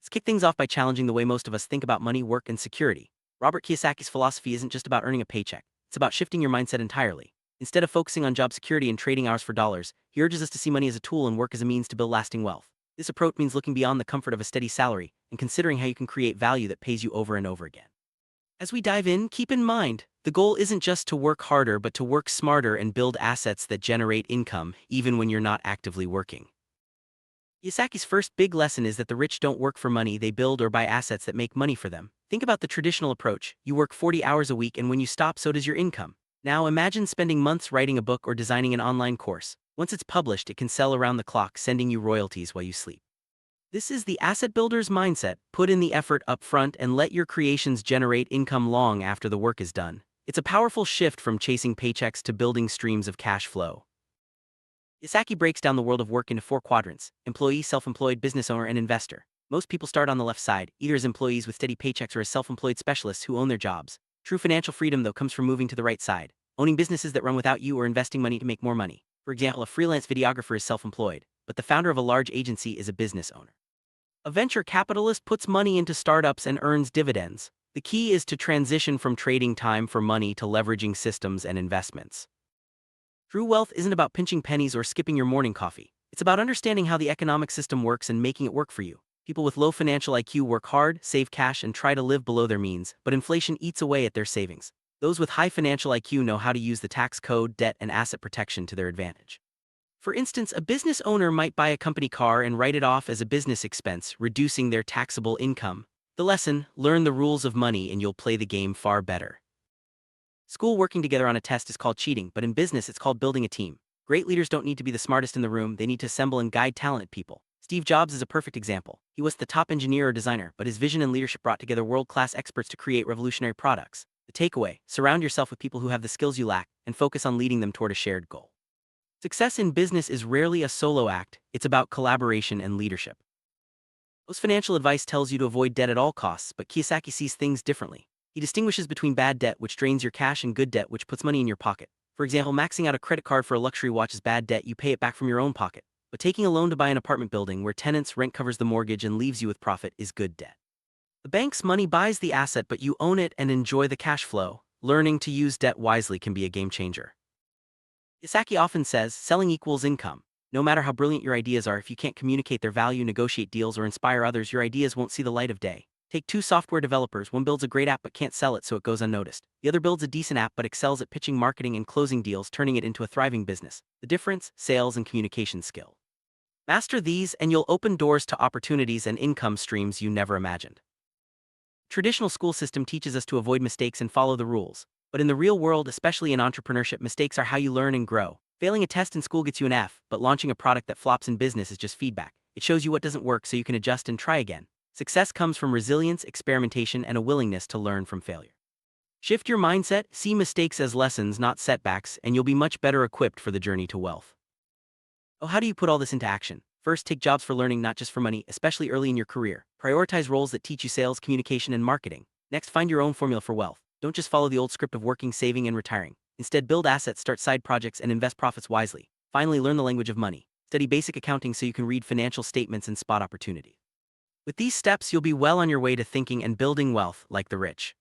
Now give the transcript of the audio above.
Let's kick things off by challenging the way most of us think about money, work, and security. Robert Kiyosaki's philosophy isn't just about earning a paycheck, it's about shifting your mindset entirely. Instead of focusing on job security and trading hours for dollars, he urges us to see money as a tool and work as a means to build lasting wealth. This approach means looking beyond the comfort of a steady salary and considering how you can create value that pays you over and over again. As we dive in, keep in mind, the goal isn't just to work harder but to work smarter and build assets that generate income, even when you're not actively working. Kiyosaki's first big lesson is that the rich don't work for money, they build or buy assets that make money for them. Think about the traditional approach: you work 40 hours a week and when you stop, so does your income. Now imagine spending months writing a book or designing an online course. Once it's published, it can sell around the clock, sending you royalties while you sleep. This is the asset builder's mindset: put in the effort up front and let your creations generate income long after the work is done. It's a powerful shift from chasing paychecks to building streams of cash flow. Kiyosaki breaks down the world of work into four quadrants: employee, self-employed, business owner, and investor. Most people start on the left side, either as employees with steady paychecks or as self-employed specialists who own their jobs. True financial freedom, though, comes from moving to the right side, owning businesses that run without you or investing money to make more money. For example, a freelance videographer is self-employed, but the founder of a large agency is a business owner. A venture capitalist puts money into startups and earns dividends. The key is to transition from trading time for money to leveraging systems and investments. True wealth isn't about pinching pennies or skipping your morning coffee. It's about understanding how the economic system works and making it work for you. People with low financial IQ work hard, save cash, and try to live below their means, but inflation eats away at their savings. Those with high financial IQ know how to use the tax code, debt, and asset protection to their advantage. For instance, a business owner might buy a company car and write it off as a business expense, reducing their taxable income. The lesson: learn the rules of money and you'll play the game far better. School working together on a test is called cheating, but in business it's called building a team. Great leaders don't need to be the smartest in the room, they need to assemble and guide talented people. Steve Jobs is a perfect example. He was the top engineer or designer, but his vision and leadership brought together world-class experts to create revolutionary products. The takeaway: surround yourself with people who have the skills you lack and focus on leading them toward a shared goal. Success in business is rarely a solo act, it's about collaboration and leadership. Most financial advice tells you to avoid debt at all costs, but Kiyosaki sees things differently. He distinguishes between bad debt, which drains your cash, and good debt, which puts money in your pocket. For example, maxing out a credit card for a luxury watch is bad debt, you pay it back from your own pocket. But taking a loan to buy an apartment building where tenants' rent covers the mortgage and leaves you with profit is good debt. The bank's money buys the asset, but you own it and enjoy the cash flow. Learning to use debt wisely can be a game changer. Kiyosaki often says, selling equals income. No matter how brilliant your ideas are, if you can't communicate their value, negotiate deals, or inspire others, your ideas won't see the light of day. Take two software developers: one builds a great app but can't sell it, so it goes unnoticed. The other builds a decent app but excels at pitching, marketing, and closing deals, turning it into a thriving business. The difference: sales and communication skill. Master these and you'll open doors to opportunities and income streams you never imagined. Traditional school system teaches us to avoid mistakes and follow the rules. But in the real world, especially in entrepreneurship, mistakes are how you learn and grow. Failing a test in school gets you an F, but launching a product that flops in business is just feedback. It shows you what doesn't work so you can adjust and try again. Success comes from resilience, experimentation, and a willingness to learn from failure. Shift your mindset, see mistakes as lessons, not setbacks, and you'll be much better equipped for the journey to wealth. Oh, how do you put all this into action? First, take jobs for learning, not just for money, especially early in your career. Prioritize roles that teach you sales, communication, and marketing. Next, find your own formula for wealth. Don't just follow the old script of working, saving, and retiring. Instead, build assets, start side projects, and invest profits wisely. Finally, learn the language of money. Study basic accounting so you can read financial statements and spot opportunity. With these steps, you'll be well on your way to thinking and building wealth like the rich.